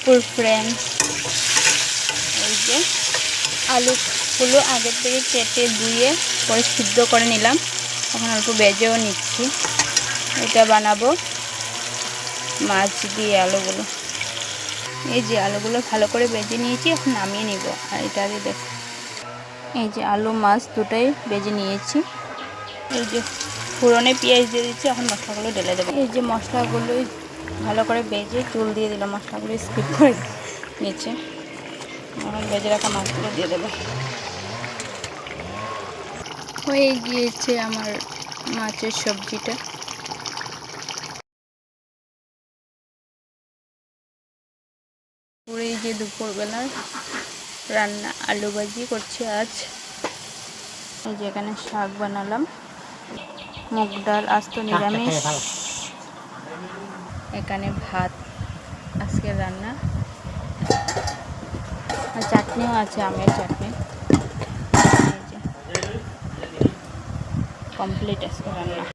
দুপুর ফ্রেন্ডস। এই যে আলুগুলো আগের থেকে কেটে ধুয়ে পরে সিদ্ধ করে নিলাম, এখন অল্প ভেজেও নিচ্ছি। এটা বানাবো মাছ দিয়ে আলুগুলো। এই যে আলুগুলো ভালো করে ভেজে নিয়েছি, এখন নামিয়ে নিব। আর এটা দিয়ে দেখো, এই যে আলু মাছ দুটাই ভেজে নিয়েছি। এই যে ফোড়নে পেঁয়াজ দিয়ে দিচ্ছি, এখন মশলাগুলো ঢেলে দেবো। এই যে মশলাগুলোই ভালো করে ভেজে চুল দিয়ে দিলাম, মশলাগুলো স্কিপ করে নিচে। এখন ভেজে রাখা মাছগুলো দিয়ে দেবো। হয়ে গিয়েছে আমার মাছের সবজিটা। পুরো এই যে দুপুরবেলার রান্না, আলু ভাজি করছি আজ। এই যে এখানে শাক বানালাম, মুগ ডাল, আজ তো নিরামিষ। এখানে ভাত আজকের রান্না, আর চাটনিও আছে, আমের চাটনি। এই যে কমপ্লিট আজকে রান্না।